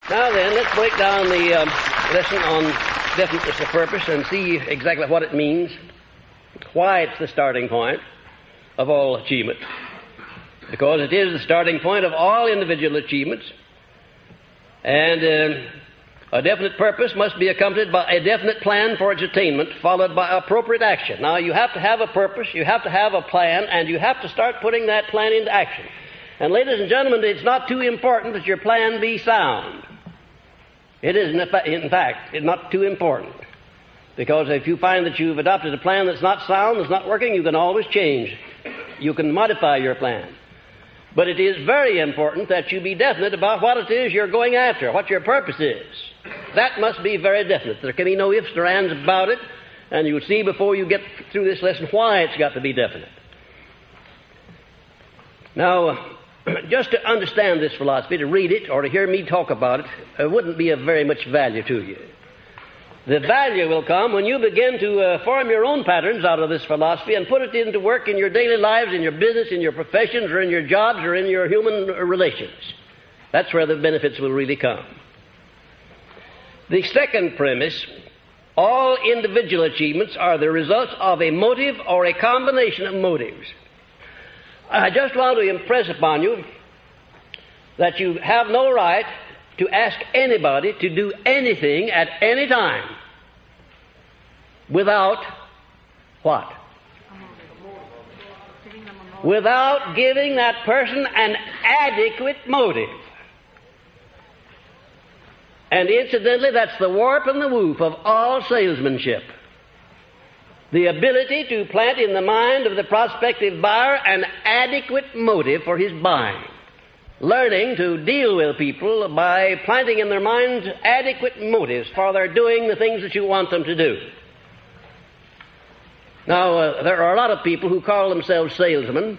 Now then, let's break down the lesson on definiteness of purpose and see exactly what it means, why it's the starting point of all achievement. Because it is the starting point of all individual achievements, and a definite purpose must be accompanied by a definite plan for its attainment, followed by appropriate action. Now, you have to have a purpose, you have to have a plan, and you have to start putting that plan into action. And ladies and gentlemen, it's not too important that your plan be sound. It is, in fact, it's not too important. Because if you find that you've adopted a plan that's not sound, that's not working, you can always change. You can modify your plan. But it is very important that you be definite about what it is you're going after, what your purpose is. That must be very definite. There can be no ifs or ands about it, and you'll see before you get through this lesson why it's got to be definite. Now, just to understand this philosophy, to read it or to hear me talk about it, wouldn't be of very much value to you. The value will come when you begin to form your own patterns out of this philosophy and put it into work in your daily lives, in your business, in your professions, or in your jobs, or in your human relations. That's where the benefits will really come. The second premise, all individual achievements are the results of a motive or a combination of motives. I just want to impress upon you that you have no right to ask anybody to do anything at any time without what? Without giving that person an adequate motive. And incidentally, that's the warp and the woof of all salesmanship. The ability to plant in the mind of the prospective buyer an adequate motive for his buying. Learning to deal with people by planting in their minds adequate motives for their doing the things that you want them to do. Now, there are a lot of people who call themselves salesmen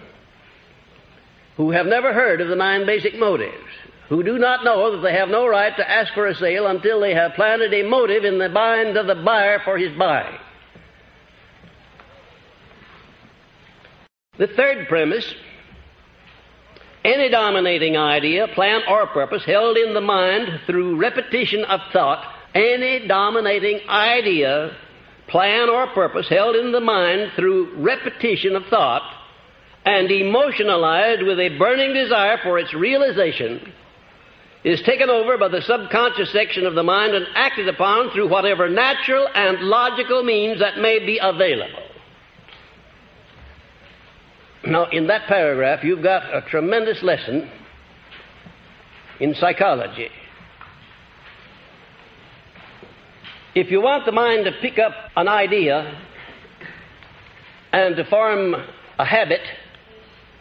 who have never heard of the 9 basic motives, who do not know that they have no right to ask for a sale until they have planted a motive in the mind of the buyer for his buying. The third premise, any dominating idea, plan, or purpose held in the mind through repetition of thought, any dominating idea, plan, or purpose held in the mind through repetition of thought and emotionalized with a burning desire for its realization is taken over by the subconscious section of the mind and acted upon through whatever natural and logical means that may be available. Now, in that paragraph, you've got a tremendous lesson in psychology. If you want the mind to pick up an idea and to form a habit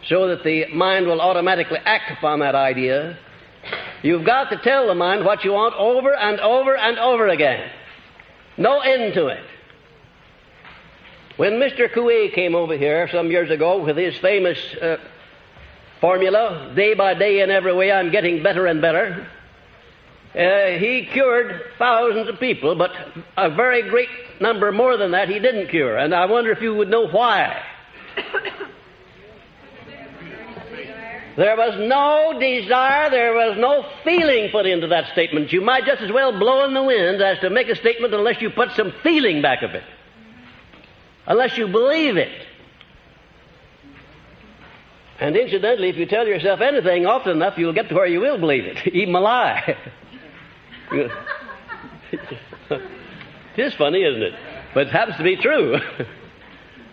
so that the mind will automatically act upon that idea, you've got to tell the mind what you want over and over and over again. No end to it. When Mr. Coué came over here some years ago with his famous formula, day by day in every way I'm getting better and better, he cured thousands of people, but a very great number more than that he didn't cure. And I wonder if you would know why. There was no desire, there was no feeling put into that statement. You might just as well blow in the wind as to make a statement unless you put some feeling back of it. Unless you believe it. And incidentally, if you tell yourself anything often enough, you'll get to where you will believe it, even a lie. It is funny, isn't it? But it happens to be true.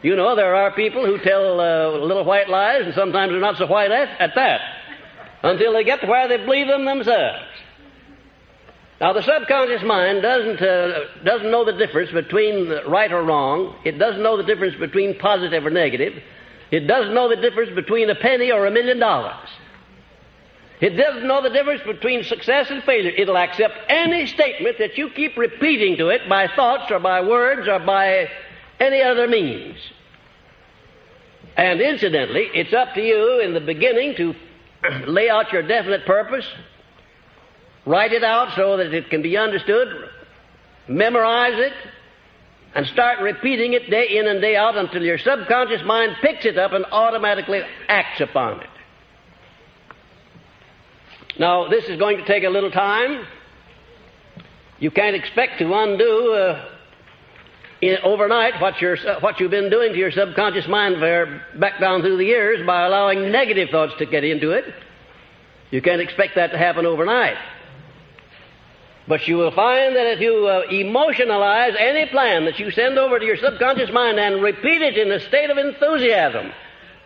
You know, there are people who tell little white lies, and sometimes they're not so white at that, until they get to where they believe them themselves. Now, the subconscious mind doesn't know the difference between right or wrong. It doesn't know the difference between positive or negative. It doesn't know the difference between a penny or $1 million. It doesn't know the difference between success and failure. It'll accept any statement that you keep repeating to it by thoughts or by words or by any other means. And incidentally, it's up to you in the beginning to lay out your definite purpose, write it out so that it can be understood, memorize it, and start repeating it day in and day out until your subconscious mind picks it up and automatically acts upon it. Now, this is going to take a little time, You can't expect to undo overnight what you've been doing to your subconscious mind back down through the years by allowing negative thoughts to get into it. You can't expect that to happen overnight. But you will find that if you emotionalize any plan that you send over to your subconscious mind and repeat it in a state of enthusiasm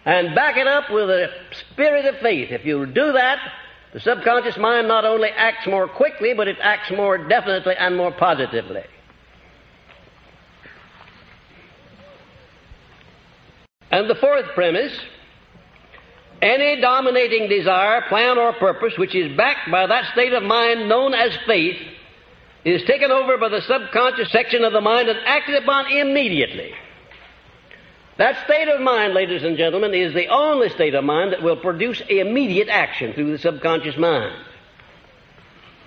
and back it up with a spirit of faith, if you do that, the subconscious mind not only acts more quickly, but it acts more definitely and more positively. And the fourth premise, any dominating desire, plan, or purpose which is backed by that state of mind known as faith is taken over by the subconscious section of the mind and acted upon immediately. That state of mind, ladies and gentlemen, is the only state of mind that will produce immediate action through the subconscious mind.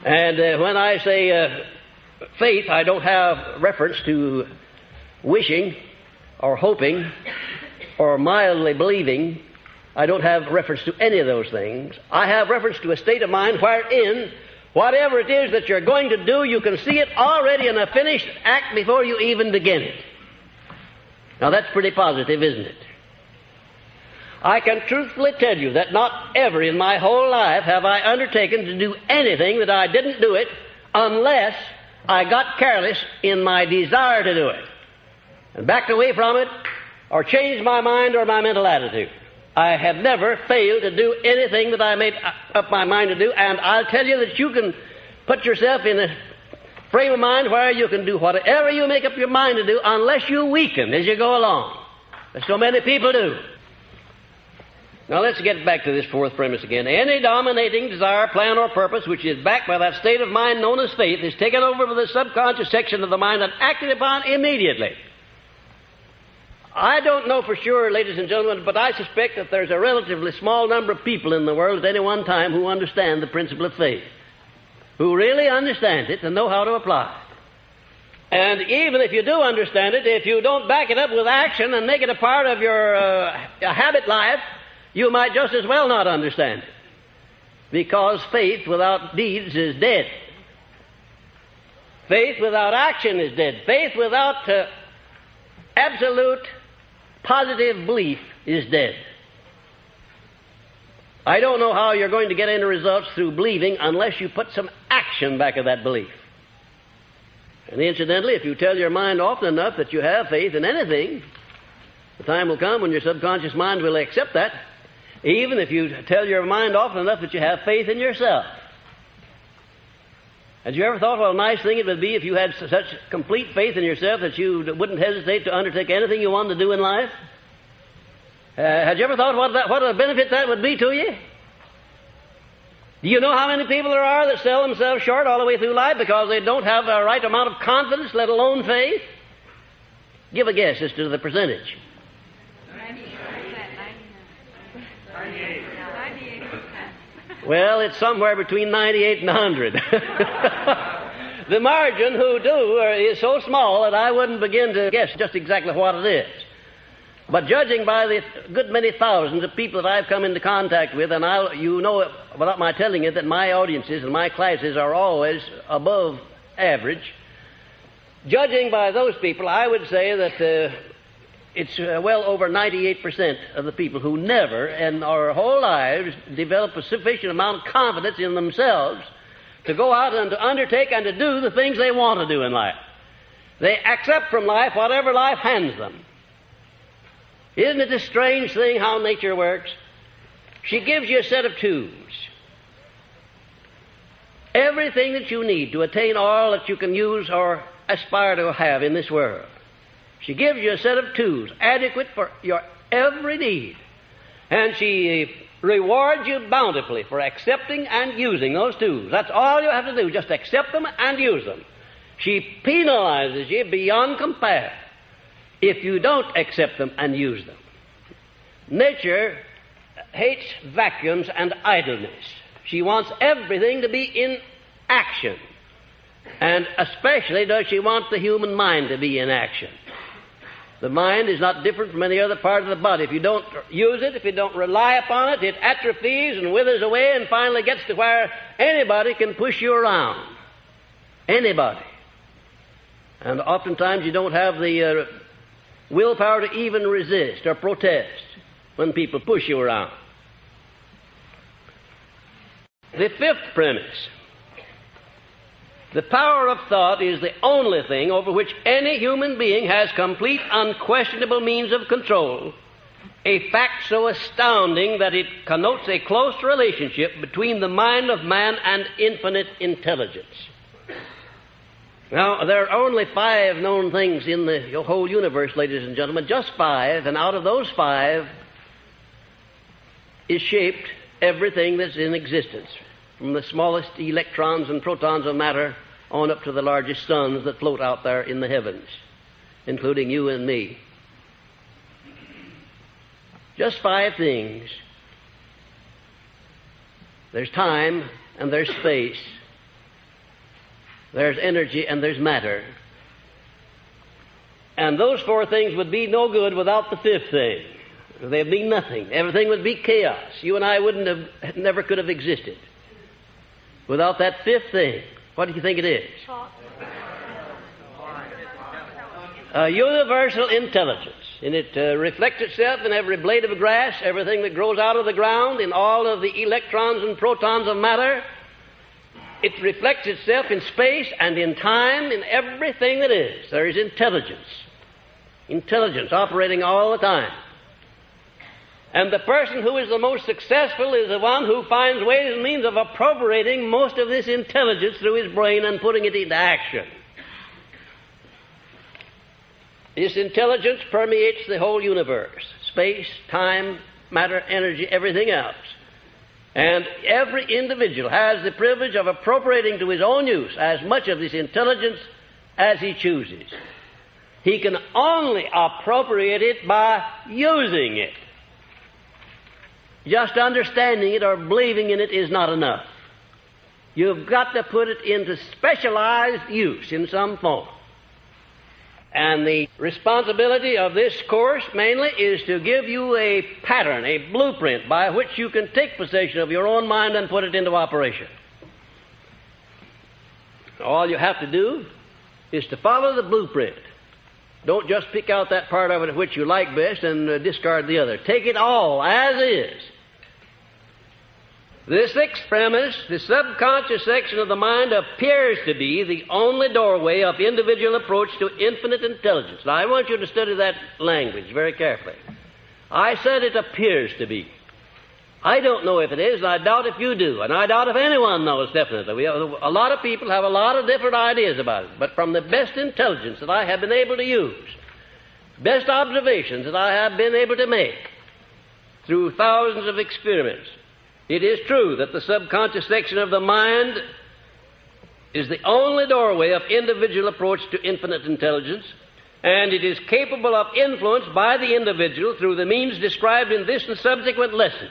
And when I say faith, I don't have reference to wishing or hoping or mildly believing. I don't have reference to any of those things. I have reference to a state of mind wherein whatever it is that you're going to do, you can see it already in a finished act before you even begin it. Now that's pretty positive, isn't it? I can truthfully tell you that not ever in my whole life have I undertaken to do anything that I didn't do it unless I got careless in my desire to do it and backed away from it or changed my mind or my mental attitude. I have never failed to do anything that I made up my mind to do, and I'll tell you that you can put yourself in a frame of mind where you can do whatever you make up your mind to do unless you weaken as you go along, as so many people do. Now let's get back to this fourth premise again. Any dominating desire, plan, or purpose which is backed by that state of mind known as faith is taken over by the subconscious section of the mind and acted upon immediately. I don't know for sure, ladies and gentlemen, but I suspect that there's a relatively small number of people in the world at any one time who understand the principle of faith, who really understand it and know how to apply it. And even if you do understand it, if you don't back it up with action and make it a part of your habit life, you might just as well not understand it. Because faith without deeds is dead. Faith without action is dead. Faith without absolute positive belief is dead. I don't know how you're going to get any results through believing unless you put some action back of that belief. And incidentally, if you tell your mind often enough that you have faith in anything, the time will come when your subconscious mind will accept that, even if you tell your mind often enough that you have faith in yourself. Had you ever thought what a nice thing it would be if you had such complete faith in yourself that you wouldn't hesitate to undertake anything you wanted to do in life? Had you ever thought what a benefit that would be to you? Do you know how many people there are that sell themselves short all the way through life because they don't have the right amount of confidence, let alone faith? Give a guess as to the percentage. 98%. Well, it's somewhere between 98 and 100. The margin who do is so small that I wouldn't begin to guess just exactly what it is. But judging by the good many thousands of people that I've come into contact with, and you know without my telling you that my audiences and my classes are always above average, judging by those people, I would say that it's well over 98% of the people who never in our whole lives develop a sufficient amount of confidence in themselves to go out and to undertake and to do the things they want to do in life. They accept from life whatever life hands them. Isn't it a strange thing how nature works? She gives you a set of tools. Everything that you need to attain all that you can use or aspire to have in this world. She gives you a set of tools adequate for your every need. And she rewards you bountifully for accepting and using those tools. That's all you have to do, just accept them and use them. She penalizes you beyond compare if you don't accept them and use them. Nature hates vacuums and idleness. She wants everything to be in action. And especially does she want the human mind to be in action. The mind is not different from any other part of the body. If you don't use it, if you don't rely upon it, it atrophies and withers away and finally gets to where anybody can push you around. Anybody. And oftentimes you don't have the willpower to even resist or protest when people push you around. The fifth premise. The power of thought is the only thing over which any human being has complete, unquestionable means of control, a fact so astounding that it connotes a close relationship between the mind of man and infinite intelligence. Now, there are only 5 known things in the whole universe, ladies and gentlemen, just 5, and out of those 5 is shaped everything that's in existence, from the smallest electrons and protons of matter on up to the largest suns that float out there in the heavens, including you and me. Just 5 things. There's time and there's space. There's energy and there's matter. And those 4 things would be no good without the 5th thing. They'd be nothing. Everything would be chaos. You and I never could have existed without that 5th thing. What do you think it is? Universal intelligence. And it reflects itself in every blade of grass, everything that grows out of the ground, in all of the electrons and protons of matter. It reflects itself in space and in time, in everything that is. There is intelligence. Intelligence operating all the time. And the person who is the most successful is the one who finds ways and means of appropriating most of this intelligence through his brain and putting it into action. This intelligence permeates the whole universe. Space, time, matter, energy, everything else. And every individual has the privilege of appropriating to his own use as much of this intelligence as he chooses. He can only appropriate it by using it. Just understanding it or believing in it is not enough. You've got to put it into specialized use in some form. And the responsibility of this course mainly is to give you a pattern, a blueprint by which you can take possession of your own mind and put it into operation. All you have to do is to follow the blueprint. Don't just pick out that part of it which you like best and discard the other. Take it all as is. The 6th premise, the subconscious section of the mind appears to be the only doorway of individual approach to infinite intelligence. Now, I want you to study that language very carefully. I said it appears to be. I don't know if it is, and I doubt if you do, and I doubt if anyone knows definitely. A lot of people have a lot of different ideas about it, but from the best intelligence that I have been able to use, best observations that I have been able to make through thousands of experiments, it is true that the subconscious section of the mind is the only doorway of individual approach to infinite intelligence, and it is capable of influence by the individual through the means described in this and subsequent lessons.